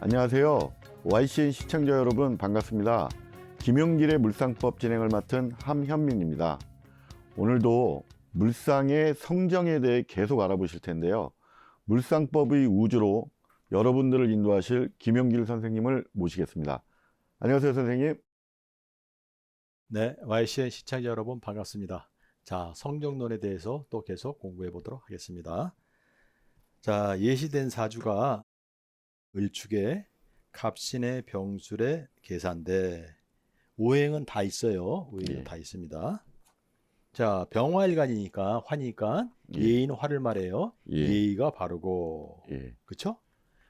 안녕하세요. YCN 시청자 여러분 반갑습니다. 김용길의 물상법 진행을 맡은 함현민입니다. 오늘도 물상의 성정에 대해 계속 알아보실 텐데요. 물상법의 우주로 여러분들을 인도하실 김용길 선생님을 모시겠습니다. 안녕하세요, 선생님. 네, YCN 시청자 여러분 반갑습니다. 자, 성정론에 대해서 또 계속 공부해 보도록 하겠습니다. 자, 예시된 사주가 을축에 갑신의 병술의 계산대. 오행은 다 있어요. 오행은 예. 다 있습니다. 자, 병화일간이니까 화니까 예. 예의는 화를 말해요. 예. 예의가 바르고. 예. 그렇죠?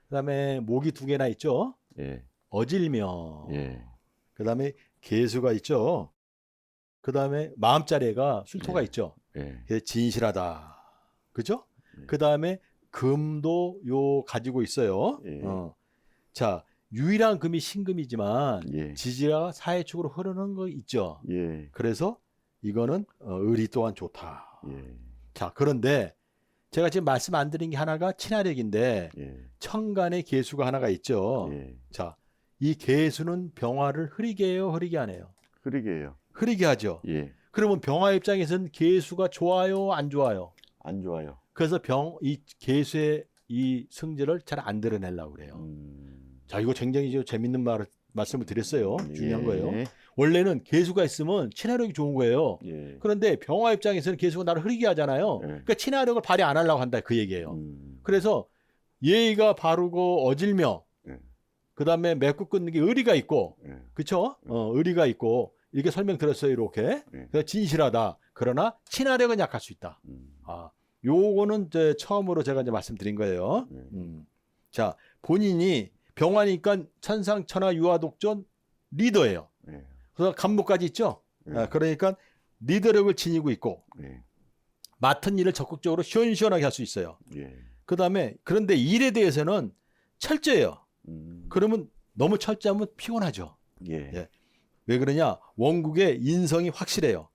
그다음에 목이 두 개나 있죠. 예. 어질며. 예. 그다음에 개수가 있죠. 그다음에 마음자리가 술토가 예. 있죠. 예. 그래서 진실하다. 그죠? 예. 그다음에 금도 요 가지고 있어요. 예. 자, 유일한 금이 신금이지만 예. 지지가 사해축으로 흐르는 거 있죠. 예. 그래서 이거는 을이 또한 좋다. 예. 자, 그런데 제가 지금 말씀 안 드린 게 하나가 친화력인데 예. 천간에 개수가 하나가 있죠. 예. 자, 이 개수는 병화를 흐리게 해요, 흐리게 안 해요? 흐리게 해요. 흐리게 하죠. 예. 그러면 병화 입장에서는 개수가 좋아요, 안 좋아요? 안 좋아요. 그래서 이 개수의 이 성질을 잘 안 드러내려고 그래요. 자, 이거 굉장히 재밌는 말씀을 드렸어요. 중요한 예. 거예요. 원래는 개수가 있으면 친화력이 좋은 거예요. 예. 그런데 병화 입장에서는 개수가 나를 흐리게 하잖아요. 예. 그러니까 친화력을 발휘 안 하려고 한다 그 얘기예요. 그래서 예의가 바르고 어질며 예. 그다음에 맺고 끊는 게 의리가 있고 예. 그렇죠? 의리가 있고 이렇게 설명드렸어요. 이렇게. 예. 그래서 진실하다. 그러나 친화력은 약할 수 있다. 아, 요거는 이제 처음으로 제가 이제 말씀드린 거예요. 자, 본인이 병화니까 천상 천하 유화독존 리더예요. 예. 그래서 간목까지 있죠. 예. 그러니까 리더력을 지니고 있고 예. 맡은 일을 적극적으로 시원시원하게 할 수 있어요. 예. 그다음에 그런데 일에 대해서는 철저해요. 그러면 너무 철저하면 피곤하죠. 예. 예. 왜 그러냐? 원국의 인성이 확실해요.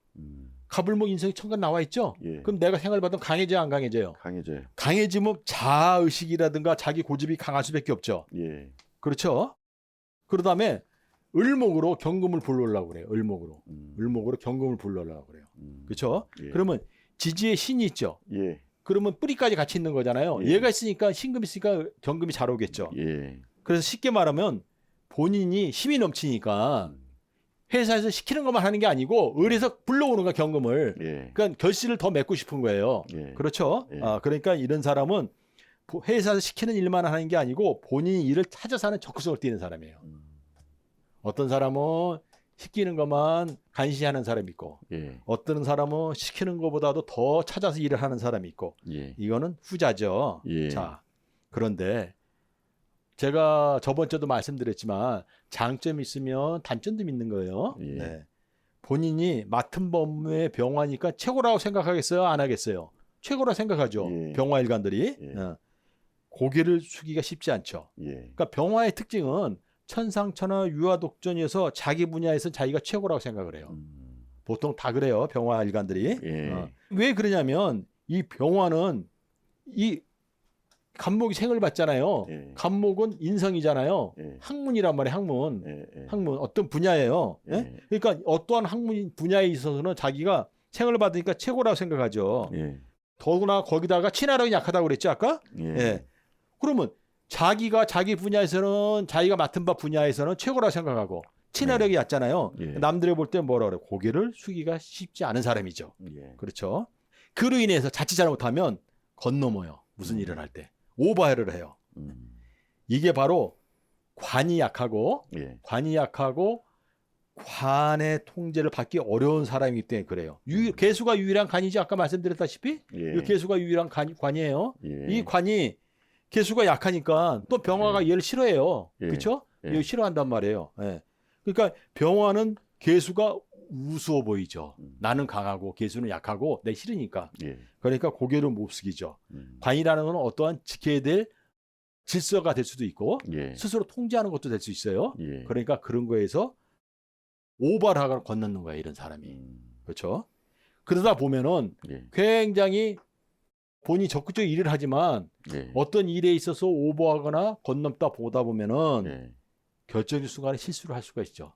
갑을목 인성이 천간 나와 있죠. 예. 그럼 내가 생활 받으면 강해져요, 안 강해져요? 강해져요. 강해지면 자아의식이라든가 자기 고집이 강할 수밖에 없죠. 예. 그렇죠? 그러다음에 을목으로 경금을 불러오려고 그래요. 을목으로. 을목으로 경금을 불러오려고 그래요. 그렇죠? 예. 그러면 지지에 신이 있죠. 예. 그러면 뿌리까지 같이 있는 거잖아요. 예. 얘가 있으니까 신금이 있으니까 경금이 잘 오겠죠. 예. 그래서 쉽게 말하면 본인이 힘이 넘치니까 회사에서 시키는 것만 하는 게 아니고 을에서 불러오는 거야, 경금을. 예. 그러니까 결실을 더 맺고 싶은 거예요. 예. 그렇죠? 예. 그러니까 이런 사람은 회사에서 시키는 일만 하는 게 아니고 본인이 일을 찾아서 하는 적극성을 띠는 사람이에요. 어떤 사람은 시키는 것만 간시하는 사람이 있고 예. 어떤 사람은 시키는 것보다도 더 찾아서 일을 하는 사람이 있고 예. 이거는 후자죠. 예. 자, 그런데 제가 저번 주에도 말씀드렸지만 장점이 있으면 단점도 있는 거예요. 예. 네. 본인이 맡은 법무의 병화니까 최고라고 생각하겠어요? 안 하겠어요? 최고라고 생각하죠. 예. 병화일관들이. 예. 고개를 숙이기가 쉽지 않죠. 예. 그러니까 병화의 특징은 천상천하 유화독존이어서 자기 분야에서 자기가 최고라고 생각을 해요. 보통 다 그래요. 병화일관들이. 예. 왜 그러냐면 이 병화는 이 간목이 생을 받잖아요. 예. 간목은 인성이잖아요. 예. 학문이란 말이에요. 학문. 예. 학문 어떤 분야예요. 예? 예. 그러니까 어떠한 학문 분야에 있어서는 자기가 생을 받으니까 최고라고 생각하죠. 예. 더구나 거기다가 친화력이 약하다고 그랬죠 아까. 예. 예. 그러면 자기가 자기 분야에서는 자기가 맡은 바 분야에서는 최고라고 생각하고 친화력이 얕잖아요. 예. 남들이 볼 때 뭐라 그래? 고개를 숙이기가 쉽지 않은 사람이죠. 예. 그렇죠. 그로 인해서 자칫 잘못하면 건너머요. 무슨 일을 할 때. 오버해를 해요. 이게 바로 관이 약하고 예. 관의 통제를 받기 어려운 사람이기 때문에 그래요. 개수가 유일한 관이지 아까 말씀드렸다시피 예. 이 개수가 유일한 관이에요. 예. 이 관이 개수가 약하니까 또 병화가 얘를 싫어해요. 예. 그렇죠? 예. 얘를 싫어한단 말이에요. 예. 그러니까 병화는 개수가 우스워 보이죠. 나는 강하고 개수는 약하고 내 싫으니까. 예. 그러니까 고개를 못 숙이죠. 관이라는 건 어떠한 지켜야 될 질서가 될 수도 있고 예. 스스로 통제하는 것도 될 수 있어요. 예. 그러니까 그런 거에서 오버를 건너는 거야 이런 사람이. 그렇죠? 그러다 보면은 예. 굉장히 본인이 적극적으로 일을 하지만 예. 어떤 일에 있어서 오버하거나 건넘다 보다 보면은 예. 결정적 순간에 실수를 할 수가 있죠.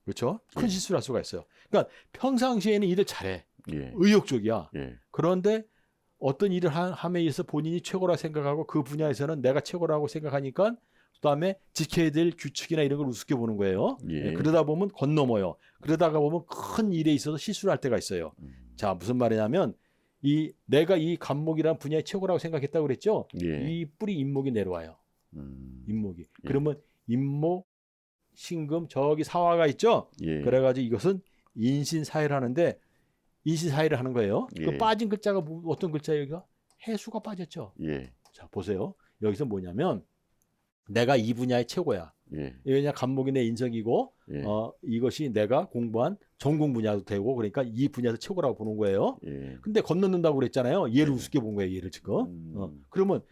그렇죠? 큰 예. 실수를 할 수가 있어요. 그러니까 평상시에는 일을 잘해. 예. 의욕적이야. 예. 그런데 어떤 일을 함에 있어서 본인이 최고라 생각하고 그 분야에서는 내가 최고라고 생각하니까 그다음에 지켜야 될 규칙이나 이런 걸 우습게 보는 거예요. 예. 그러다 보면 건넘어요. 그러다가 보면 큰 일에 있어서 실수를 할 때가 있어요. 자, 무슨 말이냐면 내가 이 감목이라는 분야의 최고라고 생각했다고 그랬죠. 예. 이 뿌리 인목이 내려와요. 인목이. 예. 그러면 인목, 신금, 저기 사화가 있죠. 예. 그래가지고 이것은 인신사회를 하는데 인신사회를 하는 거예요. 예. 그 빠진 글자가 어떤 글자예요? 여기가 해수가 빠졌죠. 예. 자, 보세요. 여기서 뭐냐면 내가 이 분야의 최고야. 예. 왜냐 감목이 내 인석이고 예. 이것이 내가 공부한 전공 분야도 되고 그러니까 이 분야에서 최고라고 보는 거예요. 예. 근데 건너는다고 그랬잖아요. 얘를 예. 우습게 본 거예요. 얘를 지금. 그러면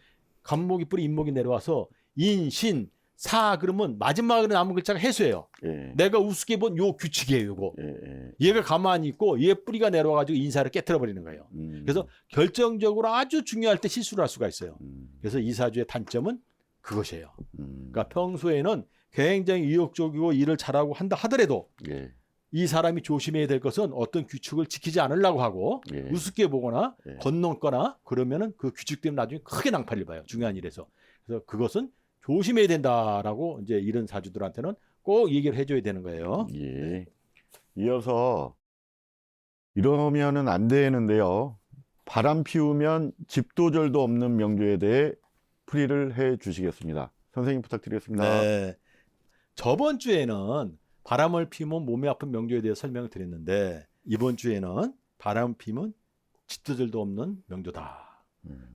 감목이 뿌리 인목이 내려와서 인신 사 그러면 마지막으로 남은 글자가 해수예요. 예. 내가 우습게 본 요 규칙이에요. 요거. 예. 얘가 가만히 있고 얘 뿌리가 내려와가지고 인사를 깨트려 버리는 거예요. 그래서 결정적으로 아주 중요할 때 실수를 할 수가 있어요. 그래서 이 사주의 단점은 그것이에요. 그러니까 평소에는 굉장히 의욕적이고 일을 잘하고 한다 하더라도 예. 이 사람이 조심해야 될 것은 어떤 규칙을 지키지 않으려고 하고 예. 우습게 보거나 예. 건넘거나 그러면은 그 규칙 때문에 나중에 크게 낭패를 봐요. 중요한 일에서. 그래서 그것은 조심해야 된다라고 이제 이런 사주들한테는 꼭 얘기를 해줘야 되는 거예요. 예. 이어서 이러면은 안 되는데요. 바람 피우면 집도절도 없는 명조에 대해 풀이를 해 주시겠습니다. 선생님 부탁드리겠습니다. 네. 저번 주에는 바람을 피우면 몸이 아픈 명조에 대해 설명을 드렸는데 이번 주에는 바람 피우면 집도절도 없는 명조다.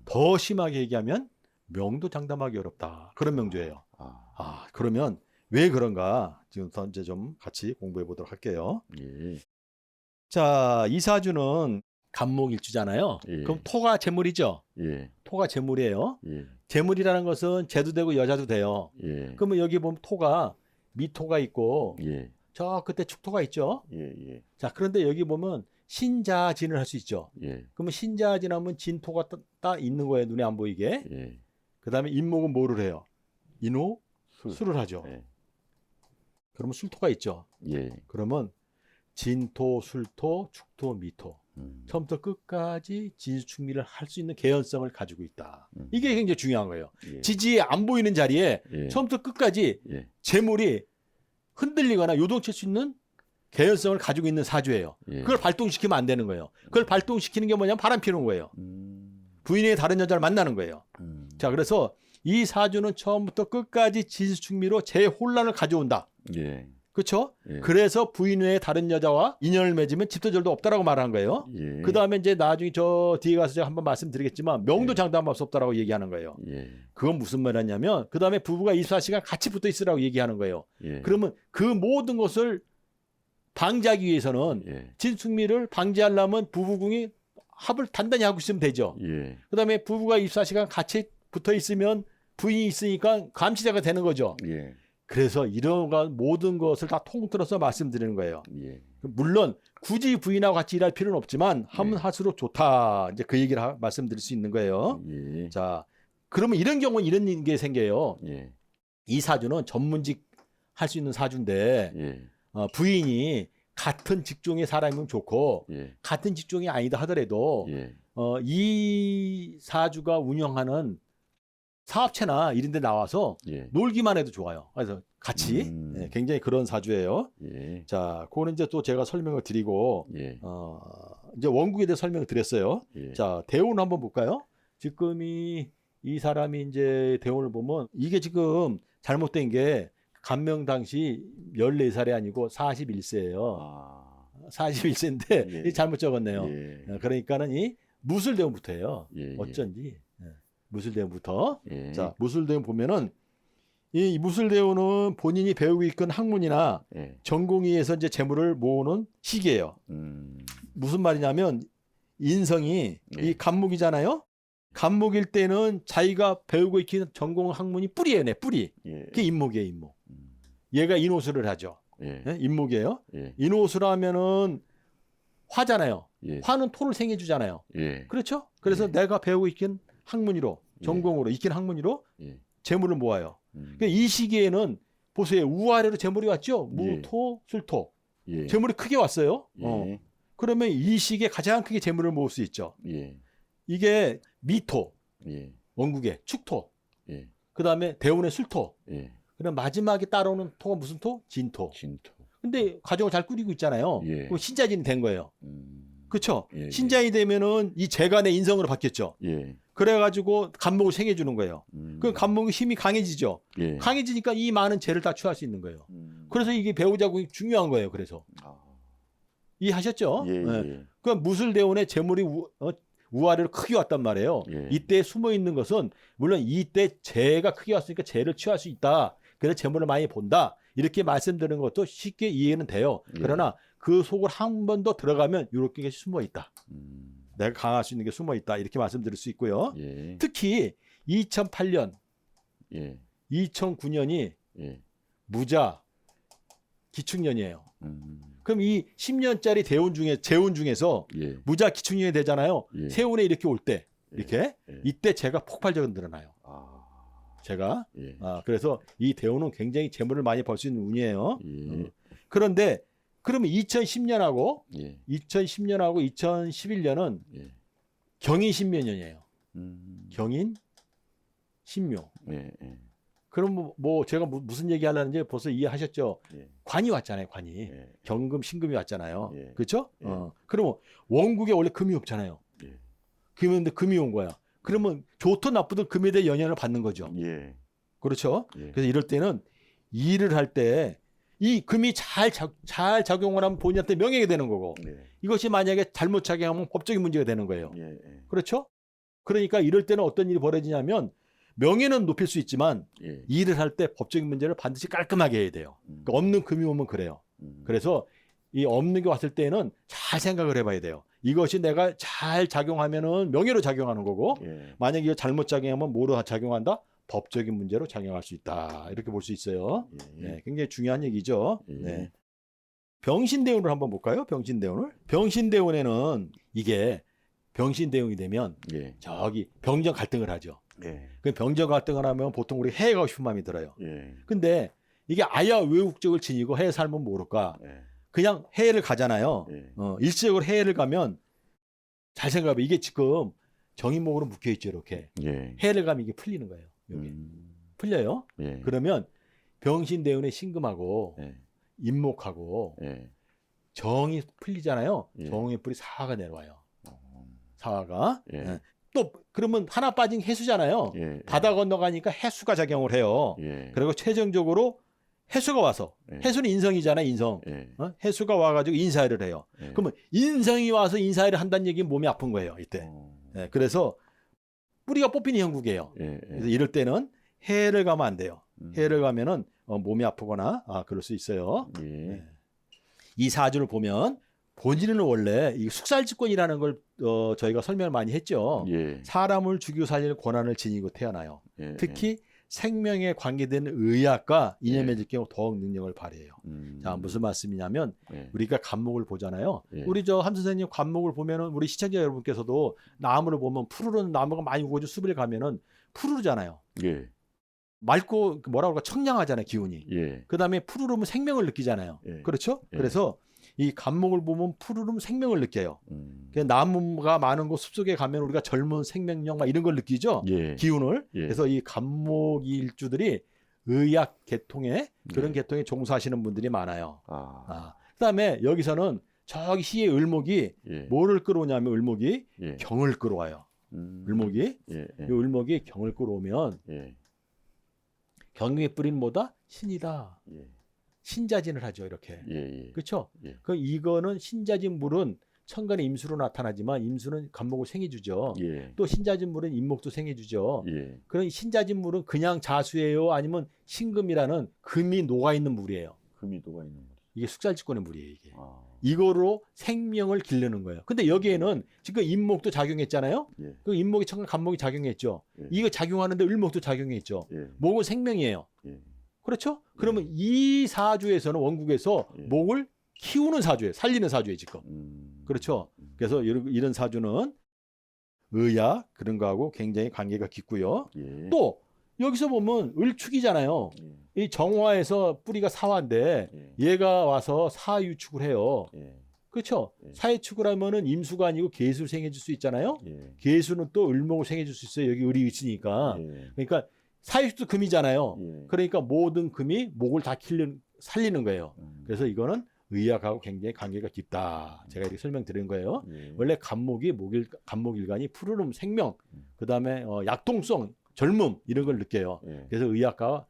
더 심하게 얘기하면 명도 장담하기 어렵다. 그런 명조예요. 그러면 왜 그런가? 지금부터 이제 좀 같이 공부해 보도록 할게요. 예. 자, 이 사주는 간목일주잖아요. 예. 그럼 토가 재물이죠. 예. 토가 재물이에요. 예. 재물이라는 것은 재도 되고 여자도 돼요. 예. 그러면 여기 보면 토가 미토가 있고 예. 저 끝에 축토가 있죠. 예. 예. 자, 그런데 여기 보면 신자진을 할 수 있죠. 예. 그러면 신자진하면 진토가 딱 있는 거예요. 눈에 안 보이게. 예. 그다음에 인목은 뭐를 해요? 인호 술. 술을 하죠. 예. 그러면 술토가 있죠. 예. 그러면 진토, 술토, 축토, 미토. 처음부터 끝까지 진수축미를 할 수 있는 개연성을 가지고 있다. 이게 굉장히 중요한 거예요. 예. 지지에 안 보이는 자리에 예. 처음부터 끝까지 예. 재물이 흔들리거나 요동칠 수 있는 개연성을 가지고 있는 사주예요. 예. 그걸 발동시키면 안 되는 거예요. 그걸 발동시키는 게 뭐냐면 바람 피우는 거예요. 부인의 다른 여자를 만나는 거예요. 자, 그래서 이 사주는 처음부터 끝까지 진수축미로 재혼란을 가져온다. 예. 그렇죠? 예. 그래서 부인 외에 다른 여자와 인연을 맺으면 집도절도 없다라고 말한 거예요. 예. 그 다음에 이제 나중에 저 뒤에 가서 제가 한번 말씀드리겠지만 명도 장담할 수 없다라고 얘기하는 거예요. 예. 그건 무슨 말이냐면 그 다음에 부부가 24시간 같이 붙어 있으라고 얘기하는 거예요. 예. 그러면 그 모든 것을 방지하기 위해서는 예. 진숙미를 방지하려면 부부궁이 합을 단단히 하고 있으면 되죠. 예. 그 다음에 부부가 24시간 같이 붙어 있으면 부인이 있으니까 감시자가 되는 거죠. 예. 그래서 이런 모든 것을 다 통틀어서 말씀드리는 거예요. 예. 물론 굳이 부인하고 같이 일할 필요는 없지만 하면 예. 할수록 좋다. 이제 그 얘기를 말씀드릴 수 있는 거예요. 예. 자, 그러면 이런 경우는 이런 게 생겨요. 예. 이 사주는 전문직 할 수 있는 사주인데 예. 부인이 같은 직종의 사람이면 좋고 예. 같은 직종이 아니다 하더라도 예. 이 사주가 운영하는 사업체나 이런 데 나와서 예. 놀기만 해도 좋아요. 그래서 같이 예, 굉장히 그런 사주예요. 예. 자, 그거는 이제 또 제가 설명을 드리고 예. 이제 원국에 대해 설명을 드렸어요. 예. 자, 대운 한번 볼까요? 지금 이 사람이 이제 대운을 보면 이게 지금 잘못된 게 간명 당시 14살이 아니고 41세예요. 아. 41세인데 예. 잘못 적었네요. 예. 그러니까는 이 무술대운부터예요. 예. 어쩐지 무술대운부터. 예. 자, 무술대운 보면은 이 무술대운은 본인이 배우고 있던 학문이나 예. 전공의에서 이제 재물을 모으는 시기예요. 무슨 말이냐면 인성이 예. 이 간목이잖아요. 간목일 때는 자기가 배우고 있는 전공 학문이 뿌리예요, 네, 뿌리. 예. 그게 인목이에요, 인목. 얘가 인호수를 하죠. 예. 네? 인목이에요. 예. 인호수를 하면은 화잖아요. 예. 화는 토를 생해주잖아요. 예. 그렇죠? 그래서 예. 내가 배우고 있긴 학문이로 전공으로 있긴 학문이로 예. 재물을 모아요. 그러니까 이 시기에는 보세요. 우아래로 재물이 왔죠. 무, 토, 술, 토. 예. 재물이 크게 왔어요. 예. 그러면 이 시기에 가장 크게 재물을 모을 수 있죠. 예. 이게 미토, 예. 원국의 축토, 예. 그 다음에 대운의 술토, 예. 그다음 마지막에 따라오는 토가 무슨 토? 진토. 진토. 근데 가정을 잘 꾸리고 있잖아요. 예. 그럼 신자진이 된 거예요. 그렇죠? 예. 신자이 되면은 이 재간의 인성으로 바뀌었죠. 예. 그래가지고 간목을 생겨주는 거예요. 그 간목의 힘이 강해지죠. 예. 강해지니까 이 많은 재를 다 취할 수 있는 거예요. 음. 그래서 이게 배우자궁이 중요한 거예요. 그래서 아. 이해하셨죠? 예. 네. 예. 그 무술대운의 재물이 우아래로 크게 왔단 말이에요. 예. 이때 숨어 있는 것은 물론 이때 재가 크게 왔으니까 재를 취할 수 있다. 그래서 재물을 많이 본다. 이렇게 말씀드리는 것도 쉽게 이해는 돼요. 예. 그러나 그 속을 한 번 더 들어가면 이렇게 숨어 있다. 내가 강할 수 있는 게 숨어 있다. 이렇게 말씀드릴 수 있고요. 예. 특히 2008년, 예. 2009년이 예. 무자 기축년이에요. 음. 그럼 이 10년짜리 재운 중에서 예. 무자 기축년이 되잖아요. 예. 세운에 이렇게 올 때, 이렇게 예. 이때 제가 폭발적으로 늘어나요. 아. 제가 예. 그래서 이 대운은 굉장히 재물을 많이 벌 수 있는 운이에요. 예. 그런데 그러면 2010년하고 예. 2011년은 예. 경인신묘년이에요. 음. 경인 신묘. 예. 예. 그럼 뭐 제가 무슨 얘기 하려는지 벌써 이해하셨죠? 예. 관이 왔잖아요, 관이. 예. 경금, 신금이 왔잖아요. 예. 그렇죠? 예. 그러면 원국에 원래 금이 없잖아요. 예. 금이 없는데 금이 온 거야. 그러면 좋든 나쁘든 금에 대해 영향을 받는 거죠. 예. 그렇죠? 예. 그래서 이럴 때는 일을 할 때 이 금이 잘 작용을 하면 본인한테 명예가 되는 거고 예. 이것이 만약에 잘못 작용하면 법적인 문제가 되는 거예요. 예. 예. 그렇죠? 그러니까 이럴 때는 어떤 일이 벌어지냐면 명예는 높일 수 있지만 예. 일을 할 때 법적인 문제를 반드시 깔끔하게 해야 돼요. 그러니까 없는 금이 오면 그래요. 그래서 이 없는 게 왔을 때는 잘 생각을 해봐야 돼요. 이것이 내가 잘 작용하면은 명예로 작용하는 거고 예. 만약에 이거 잘못 작용하면 뭐로 작용한다? 법적인 문제로 작용할 수 있다. 이렇게 볼 수 있어요. 예. 네, 굉장히 중요한 얘기죠. 예. 네. 병신대운을 한번 볼까요? 병신대운을. 병신대운에는 이게 병신대운이 되면 예. 저기 병정 갈등을 하죠. 예. 그 병정 갈등을 하면 보통 우리 해외 가고 싶은 마음이 들어요. 예. 근데 이게 아야 외국적을 지니고 해외 살면 모를까? 예. 그냥 해외를 가잖아요. 예. 일시적으로 해외를 가면 잘 생각해봐. 이게 지금 정인목으로 묶여있죠. 이렇게. 예. 해외를 가면 이게 풀리는 거예요. 여기. 풀려요. 예. 그러면 병신대운의 신금하고 예. 임목하고 예. 정이 풀리잖아요. 예. 정의 뿔이 사화가 내려와요. 사화가. 예. 예. 또 그러면 하나 빠진 해수잖아요. 예. 바다 건너가니까 해수가 작용을 해요. 예. 그리고 최종적으로 해수가 와서 예. 해수는 인성이잖아요. 인성. 예. 해수가 와가지고 인사를 해요. 예. 그러면 인성이 와서 인사를 한다는 얘기는 몸이 아픈 거예요. 이때. 예. 그래서 뿌리가 뽑히는 형국이에요. 예. 그래서 이럴 때는 해를 가면 안 돼요. 해를 가면은 몸이 아프거나 그럴 수 있어요. 예. 네. 이 사주를 보면 본인은 원래 이 숙살직권이라는 걸 저희가 설명을 많이 했죠. 예. 사람을 죽이고 살릴 권한을 지니고 태어나요. 예. 특히 생명에 관계된 의학과 인연 맺을 경우 더욱 능력을 발휘해요. 자, 무슨 말씀이냐면 예. 우리가 간목을 보잖아요. 예. 우리 저 함 선생님 간목을 보면은 우리 시청자 여러분께서도 나무를 보면 푸르른 나무가 많이 우거져 숲에 가면은 푸르르잖아요. 예. 맑고 뭐라 그럴까 청량하잖아요, 기운이. 예. 그다음에 푸르르면 생명을 느끼잖아요. 예. 그렇죠? 예. 그래서 이 간목을 보면 푸르르면 생명을 느껴요. 나무가 많은 곳 숲속에 가면 우리가 젊은 생명력 막 이런 걸 느끼죠. 예. 기운을. 예. 그래서 이 간목 일주들이 의학 계통에 그런 예. 계통에 종사하시는 분들이 많아요. 아. 그다음에 여기서는 저기 시의 을목이 예. 뭐를 끌어오냐면 을목이 예. 경을 끌어와요. 을목이 예. 이 을목이 경을 끌어오면 예. 경의 뿌리는 뭐다? 신이다. 예. 신자진을 하죠, 이렇게. 예. 그렇죠? 예. 그 이거는 신자진 물은 천간의 임수로 나타나지만 임수는 간목을 생해주죠. 예. 또 신자진 물은 임목도 생해주죠. 예. 그런 신자진 물은 그냥 자수예요, 아니면 신금이라는 금이 녹아 있는 물이에요. 금이 녹아 있는 거죠. 이게 숙살직권의 물이에요, 이게. 아. 이거로 생명을 기르는 거예요. 근데 여기에는 지금 임목도 작용했잖아요. 예. 그 임목이 천간 간목이 작용했죠. 예. 이거 작용하는데 을목도 작용했죠. 예. 목은 생명이에요. 예. 그렇죠? 그러면 이 사주에서는 원국에서 예. 목을 키우는 사주예요. 살리는 사주예요, 지금. 그렇죠? 그래서 이런 사주는 의학 그런 거하고 굉장히 관계가 깊고요. 예. 또 여기서 보면 을축이잖아요. 예. 이 정화에서 뿌리가 사화인데 예. 얘가 와서 사유축을 해요. 예. 그렇죠? 예. 사유축을 하면은 임수가 아니고 계수를 생해줄 수 있잖아요. 예. 계수는 또 을목을 생해줄 수 있어요. 여기 을이 있으니까. 예. 그러니까 사유축도 금이잖아요. 예. 그러니까 모든 금이 목을 다 살리는 거예요. 음. 그래서 이거는 의학하고 굉장히 관계가 깊다. 제가 이렇게 설명드린 거예요. 예. 원래 간목이 간목일간이 푸르름, 생명, 그 다음에 약동성, 젊음 이런 걸 느껴요. 예. 그래서 의학과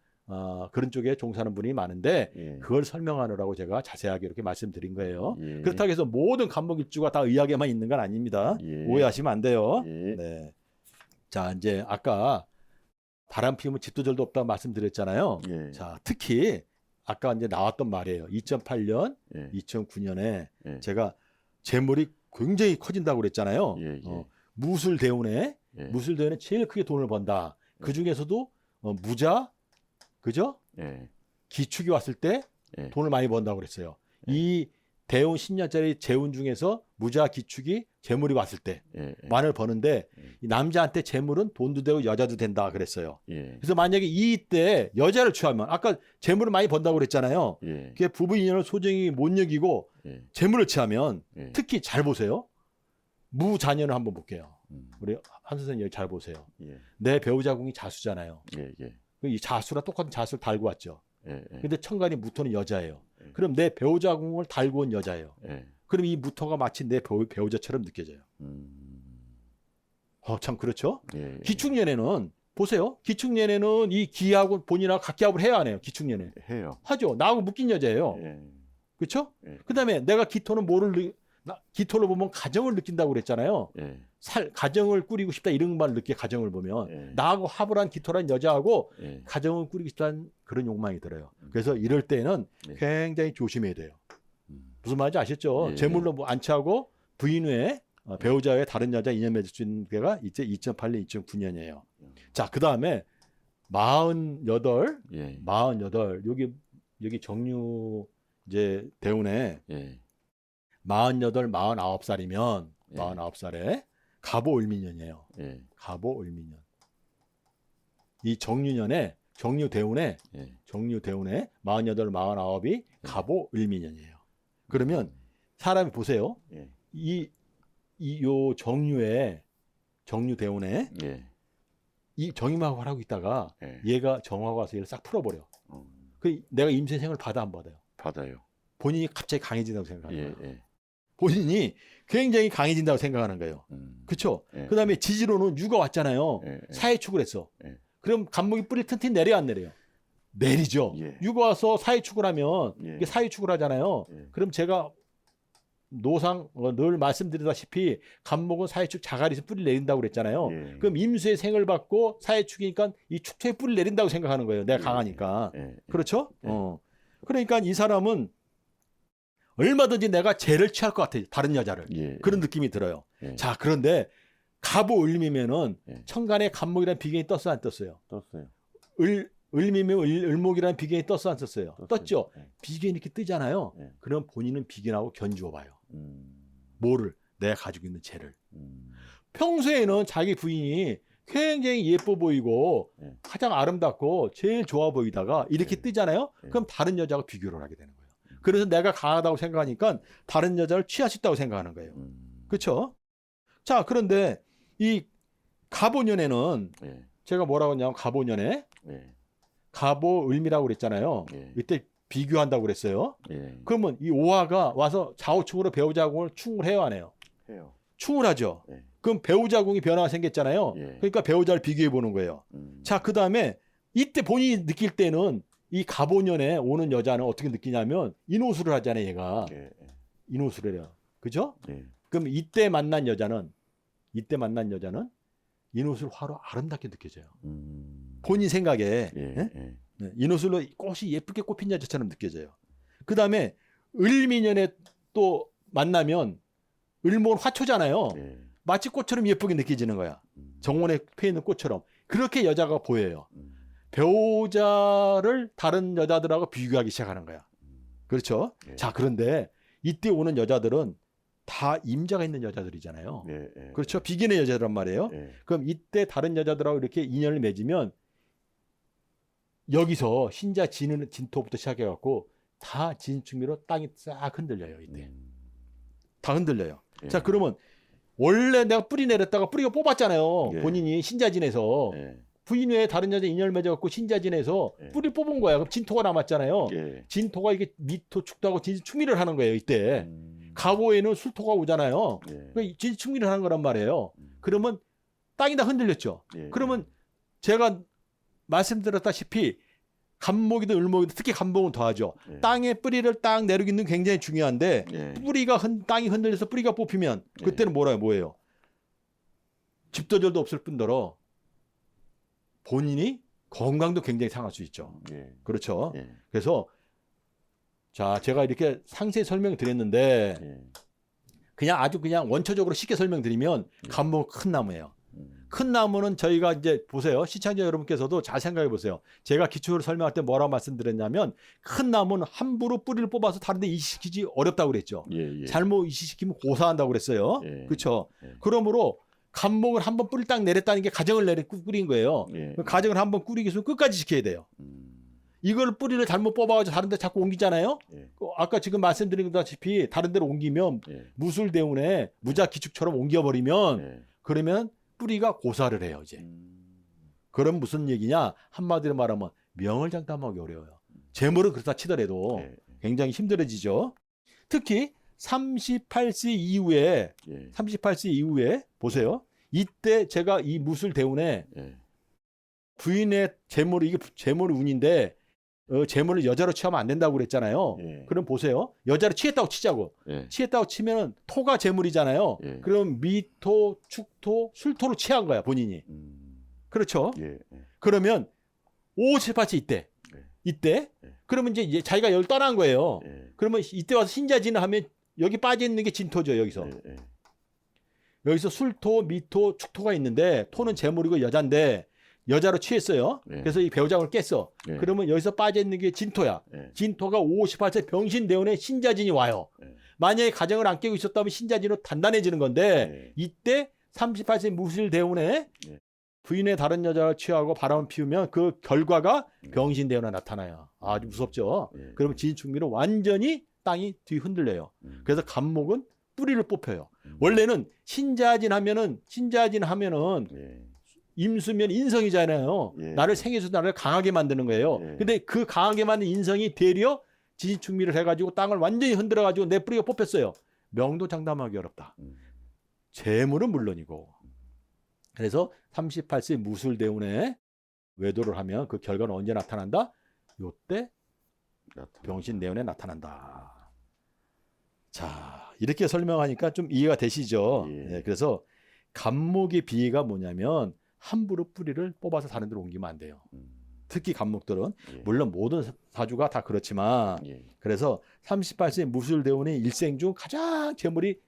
그런 쪽에 종사하는 분이 많은데 예. 그걸 설명하느라고 제가 자세하게 이렇게 말씀드린 거예요. 예. 그렇다고 해서 모든 간목일주가 다 의학에만 있는 건 아닙니다. 예. 오해하시면 안 돼요. 예. 네. 자, 이제 아까 바람 피우면 집도 절도 없다고 말씀드렸잖아요. 예. 자, 특히 아까 이제 나왔던 말이에요. 2008년, 예. 2009년에 예. 제가 재물이 굉장히 커진다고 그랬잖아요. 예. 예. 무술대운에 예. 무술대운에 제일 크게 돈을 번다. 그 중에서도 무자, 그죠? 예. 기축이 왔을 때 예. 돈을 많이 번다고 그랬어요. 예. 이 대운 10년짜리 재운 중에서 무자, 기축이 재물이 왔을 때 예. 만을 버는데 예. 이 남자한테 재물은 돈도 되고 여자도 된다 그랬어요. 예. 그래서 만약에 이때 여자를 취하면 아까 재물을 많이 번다고 그랬잖아요. 예. 그게 부부 인연을 소정이 못 여기고 예. 재물을 취하면 예. 특히 잘 보세요. 무자녀를 한번 볼게요. 음. 우리 한 선생님 여기 잘 보세요. 예. 내 배우자궁이 자수잖아요. 예. 예. 이 자수랑 똑같은 자수를 달고 왔죠. 예. 예. 근데 천간이 무토는 여자예요. 예. 그럼 내 배우자궁을 달고 온 여자예요. 예. 그럼 이 무토가 마치 내 배우자처럼 느껴져요. 참 그렇죠? 예. 기축년에는 보세요. 기축년에는 이 기하고 본인하고 각기합을 해야 하네요. 기축년에. 해요. 하죠. 나하고 묶인 여자예요. 예. 그렇죠? 예. 그다음에 내가 기토는 기토를 보면 가정을 느낀다고 그랬잖아요. 예. 가정을 꾸리고 싶다 이런 말 느끼게 가정을 보면 예. 나하고 합을 한 기토란 여자하고 예. 가정을 꾸리고 싶다는 그런 욕망이 들어요. 그래서 이럴 때는 예. 굉장히 조심해야 돼요. 무슨 말인지 아시죠? 예. 재물로 뭐 안치하고 부인 외에 배우자 외에 다른 여자 인연 맺을 수 있는 게가 이제 2008년, 2009년이에요. 자, 그 다음에 48, 예. 48 여기 정유 이제 대운에 예. 48, 49살이면 예. 49살에 갑오 을미년이에요. 예. 갑오 을미년. 이 정유년에 정유 대운에 예. 48, 49이 갑오 을미년이에요. 그러면 사람이 보세요. 예. 요 정유 대운에 예. 이 정임하고 하고 있다가 예. 얘가 정화가 와서 얘를 싹 풀어버려. 그 내가 임세생을 받아 안 받아요? 받아요. 본인이 갑자기 강해진다고 생각하는 예. 거예요. 예. 본인이 굉장히 강해진다고 생각하는 거예요. 그렇죠? 예. 그 다음에 지지로는 유가 왔잖아요. 예. 사회축을 했어. 예. 그럼 간목이 뿌리 튼튼 내려 안 내려요? 내리죠. 예. 유가 와서 사회축을 하면 예. 이게 사회축을 하잖아요. 예. 그럼 제가 노상 늘 말씀드리다시피 간목은 사회축 자갈에서 뿌리 내린다고 그랬잖아요. 예. 그럼 임수의 생을 받고 사회축이니까 이 축토에 뿌리 내린다고 생각하는 거예요. 내가 강하니까. 예. 그렇죠? 예. 그러니까 이 사람은 얼마든지 내가 죄를 취할 것 같아요. 다른 여자를. 예. 그런 느낌이 들어요. 예. 자, 그런데 갑오 을미면은 예. 천간에 간목이라는 비경이 떴어 안 떴어요? 떴어요. 을미면 을목이라는 비경이 떴어 안 떴어요? 떴죠. 예. 비경이 이렇게 뜨잖아요. 예. 그럼 본인은 비견하고 견주어 봐요. 음. 뭐를? 내가 가지고 있는 죄를. 음. 평소에는 자기 부인이 굉장히 예뻐 보이고 예. 가장 아름답고 제일 좋아 보이다가 이렇게 예. 뜨잖아요. 예. 그럼 다른 여자하고 비교를 하게 되는 거예요. 그래서 내가 강하다고 생각하니까 다른 여자를 취할 수 있다고 생각하는 거예요. 그렇죠? 자, 그런데 이 갑오년에는 예. 제가 뭐라고 했냐면 갑오년에 예. 갑오을미라고 그랬잖아요. 예. 이때 비교한다고 그랬어요. 예. 그러면 이 오화가 와서 좌우축으로 배우자궁을 충을 해요, 안 해요? 해요. 충을 하죠. 예. 그럼 배우자궁이 변화가 생겼잖아요. 예. 그러니까 배우자를 비교해 보는 거예요. 자, 그 다음에 이때 본인이 느낄 때는 이 갑오년에 오는 여자는 어떻게 느끼냐면 인호술을 하잖아요, 얘가. 예. 인호술을 해요. 그죠? 예. 그럼 이때 만난 여자는 인호술 화로 아름답게 느껴져요. 본인 생각에 예. 예? 예. 네, 인호술로 꽃이 예쁘게 꼽힌 여자처럼 느껴져요. 그 다음에 을미년에 또 만나면 을목은 화초잖아요. 예. 마치 꽃처럼 예쁘게 느껴지는 거야. 정원에 펴 있는 꽃처럼. 그렇게 여자가 보여요. 배우자를 다른 여자들하고 비교하기 시작하는 거야. 그렇죠? 예. 자, 그런데 이때 오는 여자들은 다 임자가 있는 여자들이잖아요. 예, 예, 그렇죠? 비긴의 여자란 말이에요. 예, 그럼 이때 다른 여자들하고 이렇게 인연을 맺으면 여기서 신자 진토부터 시작해갖고 다 진충미로 땅이 싹 흔들려요. 이때 다 흔들려요. 예. 자, 그러면 원래 내가 뿌리 내렸다가 뿌리가 뽑았잖아요. 예. 본인이 신자진에서 예, 부인 외에 다른 여자 인연을 맺어갖고 신자진에서 예. 뿌리 뽑은 거야. 그럼 진토가 남았잖아요. 예. 진토가 이게 미토 축도하고 진충미를 하는 거예요. 이때 음, 가보에는 술토가 오잖아요. 예, 그러니까 진충미를 하는 거란 말이에요. 그러면 땅이 다 흔들렸죠. 예, 그러면 제가 말씀드렸다시피 간목이든 을목이든 특히 간목은 더하죠. 예. 땅에 뿌리를 딱 내리기는 게 굉장히 중요한데 예. 뿌리가 땅이 흔들려서 뿌리가 뽑히면 그때는 뭐예요? 집도절도 없을 뿐더러 본인이 건강도 굉장히 상할 수 있죠. 예. 그렇죠. 예. 그래서 자, 제가 이렇게 상세히 설명드렸는데 예. 그냥 원초적으로 쉽게 설명드리면 간목은 큰 나무예요. 음, 큰 나무는 저희가 이제 보세요. 시청자 여러분께서도 잘 생각해 보세요. 제가 기초를 설명할 때 뭐라고 말씀드렸냐면 큰 나무는 함부로 뿌리를 뽑아서 다른 데 이식시키지 어렵다고 그랬죠. 예, 예. 잘못 이식시키면 고사한다고 그랬어요. 예. 그렇죠. 예. 그러므로 간목을 한번 뿌리 딱 내렸다는 게 가정을 꾸린 거예요. 예. 그 가정을 한번 꾸리기 위해서 끝까지 지켜야 돼요. 이걸 뿌리를 잘못 뽑아가지고 다른 데 자꾸 옮기잖아요. 예. 아까 지금 말씀드린 것다시피 다른 데로 옮기면 예. 무술대운에 무자기축처럼 옮겨버리면 예. 그러면 뿌리가 고사를 해요. 이제. 그럼 무슨 얘기냐? 한마디로 말하면 명을 장담하기 어려워요. 재물은 그렇다 치더라도 예. 굉장히 힘들어지죠. 특히 38세 이후에 예. 38세 이후에 보세요. 이때 제가 이 무술대운에 예. 부인의 재물이 이게 재물 운인데 재물을 여자로 취하면 안 된다고 그랬잖아요. 예. 그럼 보세요. 여자로 취했다고 치자고. 예. 취했다고 치면은 토가 재물이잖아요. 예. 그럼 미토, 축토, 술토로 취한 거야, 본인이. 그렇죠? 예. 그러면 58세 이때. 예. 이때. 예. 그러면 이제 자기가 여기 떠난 거예요. 예. 그러면 이때 와서 신자진을 하면 여기 빠져 있는 게 진토죠, 여기서. 예. 여기서 술토, 미토, 축토가 있는데 토는 재물이고 여잔데 여자로 취했어요. 예. 그래서 이 배우장을 깼어. 예. 그러면 여기서 빠져 있는 게 진토야. 예. 진토가 58세 병신대운에 신자진이 와요. 예. 만약에 가정을 안 깨고 있었다면 신자진으로 단단해지는 건데 예. 이때 38세 무술대운에 예. 부인의 다른 여자를 취하고 바람을 피우면 그 결과가 병신대운에 나타나요. 아주 무섭죠. 예. 그러면 진충미로 완전히 땅이 뒤 흔들려요. 그래서 간목은 뿌리를 뽑혀요. 원래는 신자진 하면은 예. 임수면 인성이잖아요. 예. 나를 생에서 나를 강하게 만드는 거예요. 예. 근데 그 강하게 만든 인성이 되려 지지충미를 해가지고 땅을 완전히 흔들어가지고 내 뿌리가 뽑혔어요. 명도 장담하기 어렵다. 재물은 물론이고. 그래서 38세 무술대운에 외도를 하면 그 결과는 언제 나타난다? 요때 병신대운에 나타난다. 자, 이렇게 설명하니까 좀 이해가 되시죠? 예. 네, 그래서 간목의 비위가 뭐냐면 함부로 뿌리를 뽑아서 다른 데로 옮기면 안 돼요. 특히 간목들은 예. 물론 모든 사주가 다 그렇지만 예. 그래서 38세 무술대운이 일생 중 가장 재물이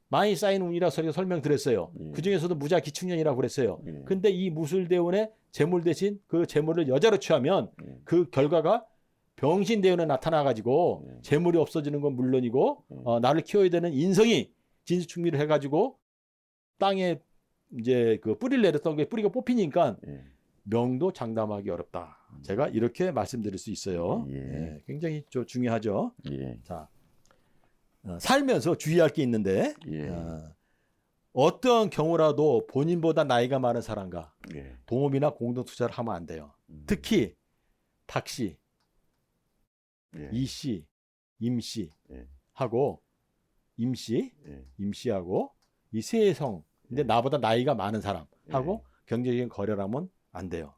많이 쌓인 운이라 저희가 설명드렸어요. 예. 그중에서도 무자기축년이라고 그랬어요. 예. 근데 이 무술대운의 재물 대신 그 재물을 여자로 취하면 예. 그 결과가 병신대운에 나타나가지고 예. 재물이 없어지는 건 물론이고 예. 나를 키워야 되는 인성이 진수충미를 해가지고 땅에 이제 그 뿌리를 내렸던 게 뿌리가 뽑히니까 예. 명도 장담하기 어렵다. 제가 이렇게 말씀드릴 수 있어요. 예. 예, 굉장히 중요하죠. 예. 자, 살면서 주의할 게 있는데 예. 어떤 경우라도 본인보다 나이가 많은 사람과 예. 동업이나 공동 투자를 하면 안 돼요. 특히 박씨, 예. 이씨, 임씨 예. 하고 임씨, 예. 임씨하고 이 세성 근데 나보다 나이가 많은 사람하고 예. 경제적인 거래를 하면 안 돼요.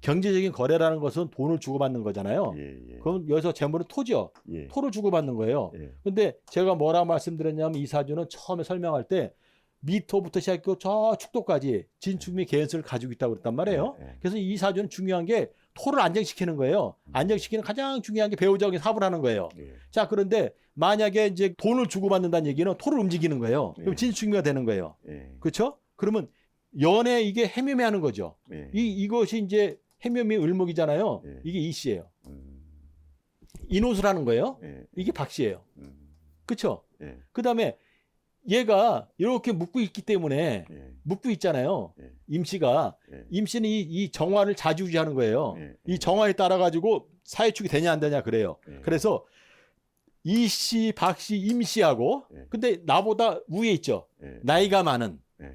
경제적인 거래라는 것은 돈을 주고받는 거잖아요. 예. 예. 그럼 여기서 재물은 토죠. 예. 토를 주고받는 거예요. 예. 근데 제가 뭐라고 말씀드렸냐면 이 사주는 처음에 설명할 때 미토부터 시작해서 저 축도까지 진축미 개연수를 가지고 있다고 그랬단 말이에요. 예. 예. 그래서 이 사주는 중요한 게 토를 안정시키는 거예요. 안정시키는 가장 중요한 게 배우자의 사업을 하는 거예요. 예. 자, 그런데 만약에 이제 돈을 주고받는다는 얘기는 토를 움직이는 거예요. 그럼 예. 진축미가 되는 거예요. 예. 그렇죠? 그러면 연애 이게 해묘미 하는 거죠. 예. 이것이 이제 해묘미 을목이잖아요. 예. 이게 이씨예요. 인옷을 하는 거예요. 예. 이게 박씨예요. 음. 그렇죠? 예. 그다음에 얘가 이렇게 묶고 있기 때문에 예. 묶고 있잖아요. 예. 임씨가. 예. 임씨는 이 정화를 자주유지하는 거예요. 예. 이 정화에 따라 가지고 사회축이 되냐 안 되냐 그래요. 예. 그래서 이씨, 박씨, 임씨하고 예. 근데 나보다 위에 있죠. 예. 나이가 많은 예.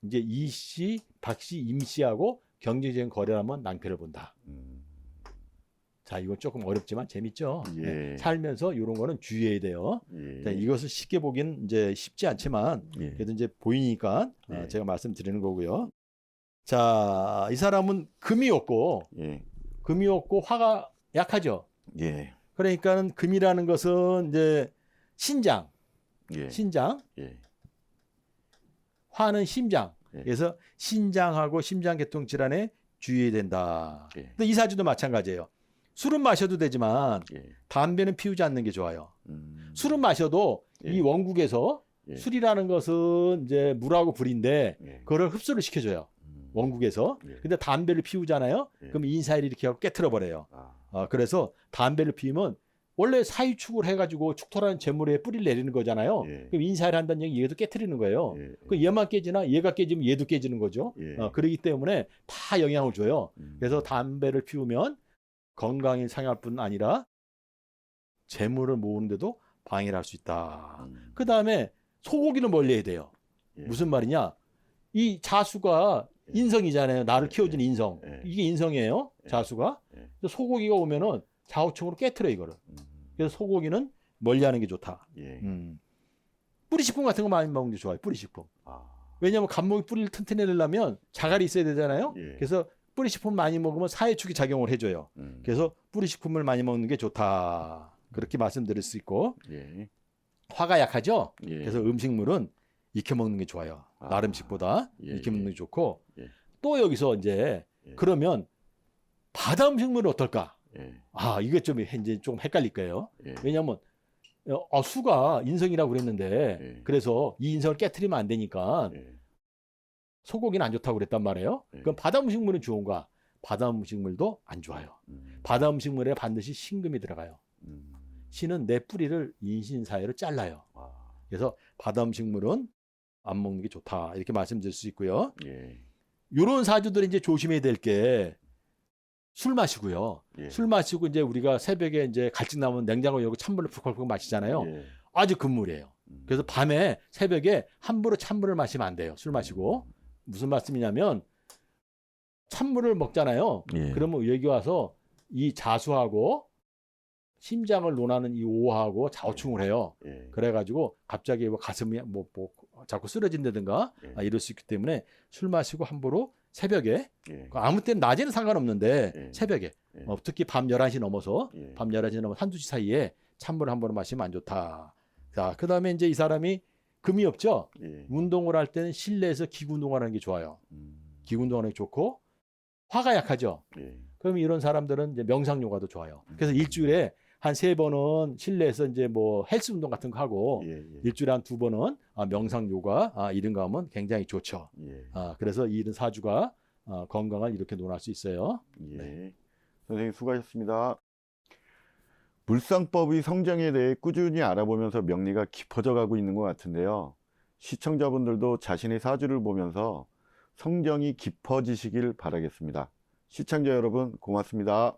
이제 이씨, 박씨, 임씨하고 경제적인 거래를 하면 낭패를 본다. 자, 이건 조금 어렵지만 재밌죠. 예. 네, 살면서 이런 거는 주의해야 돼요. 예. 자, 이것을 쉽게 보기는 이제 쉽지 않지만 예. 그래도 이제 보이니까 예. 제가 말씀드리는 거고요. 자, 이 사람은 금이 없고 예. 화가 약하죠. 예. 그러니까는 금이라는 것은 이제 신장, 예. 예. 화는 심장. 예. 그래서 신장하고 심장계통 질환에 주의해야 된다. 예. 근데 이 사주도 마찬가지예요. 술은 마셔도 되지만 예. 담배는 피우지 않는 게 좋아요. 술은 술 마셔도 예. 이 원국에서 예. 술이라는 것은 이제 물하고 불인데 예. 그거를 흡수를 시켜줘요. 원국에서. 예. 근데 담배를 피우잖아요. 예. 그럼 인사일이 이렇게 하고 깨트려 버려요. 아. 그래서 담배를 피우면 원래 사유축을 해가지고 축토라는 재물에 뿌리를 내리는 거잖아요. 예. 그럼 인사일 한다는 얘기 얘도 깨트리는 거예요. 예. 그 얘만 깨지나 얘가 깨지면 얘도 깨지는 거죠. 예. 그러기 때문에 다 영향을 줘요. 그래서 음. 담배를 피우면 건강이 상할 뿐 아니라 재물을 모으는데도 방해를 할 수 있다. 그 다음에 소고기는 멀리 해야 돼요. 예. 무슨 말이냐? 이 자수가 예. 인성이잖아요. 나를 예. 키워주는 인성. 예. 이게 인성이에요. 예. 자수가. 예. 그래서 소고기가 오면은 좌우층으로 깨트려 이거를. 그래서 소고기는 멀리하는 게 좋다. 예. 뿌리식품 같은 거 많이 먹는 게 좋아요. 뿌리식품. 아. 왜냐하면 갑목이 뿌리를 튼튼히 내려면 자갈이 있어야 되잖아요. 예. 그래서 뿌리식품 많이 먹으면 사회축이 작용을 해줘요. 그래서 뿌리식품을 많이 먹는 게 좋다. 그렇게 말씀드릴 수 있고 예. 화가 약하죠. 예. 그래서 음식물은 익혀 먹는 게 좋아요. 아. 날 음식보다 예. 익혀 먹는 게 좋고 예. 또 여기서 이제 예. 그러면 바다 음식물은 어떨까? 예. 이게 좀 이제 좀 헷갈릴 거예요. 예. 왜냐하면 수가 인성이라고 그랬는데 예. 그래서 이 인성을 깨트리면 안 되니까 예. 소고기는 안 좋다고 그랬단 말이에요. 예. 그럼 바다 음식물은 좋은가? 바다 음식물도 안 좋아요. 바다 음식물에 반드시 신금이 들어가요. 신은 내 뿌리를 인신 사이로 잘라요. 아. 그래서 바다 음식물은 안 먹는 게 좋다. 이렇게 말씀드릴 수 있고요. 예. 이런 사주들이 이제 조심해야 될 게 술 마시고요. 예. 술 마시고 이제 우리가 새벽에 이제 갈증 나면 냉장고 열고 찬물을 푹푹 마시잖아요. 예. 아주 금물이에요. 그래서 밤에 새벽에 함부로 찬물을 마시면 안 돼요. 술 마시고. 무슨 말씀이냐면 찬물을 먹잖아요. 예. 그러면 여기 와서 이 자수하고 심장을 논하는 이 오하고 좌우충을 해요. 예. 그래가지고 갑자기 뭐 가슴이 뭐 자꾸 쓰러진다든가 예. 이럴 수 있기 때문에 술 마시고 함부로 새벽에 예. 아무 때는 낮에는 상관없는데 예. 새벽에 예. 특히 밤 11시 넘어서 예. 밤 11시 넘어서 한두 시 사이에 찬물을 함부로 마시면 안 좋다. 자, 그 다음에 이제 이 사람이 금이 없죠. 예. 운동을 할 때는 실내에서 기구 운동하는 게 좋아요. 기구 운동하는 게 좋고 화가 약하죠. 예. 그럼 이런 사람들은 이제 명상 요가도 좋아요. 그래서 일주일에 한 3번은 실내에서 이제 뭐 헬스 운동 같은 거 하고 예. 예. 일주일에 한 2번은 명상 요가 이런 거 하면 굉장히 좋죠. 예. 그래서 이런 사주가 건강을 이렇게 논할 수 있어요. 예. 네. 선생님 수고하셨습니다. 물상법의 성정에 대해 꾸준히 알아보면서 명리가 깊어져 가고 있는 것 같은데요. 시청자분들도 자신의 사주를 보면서 성정이 깊어지시길 바라겠습니다. 시청자 여러분 고맙습니다.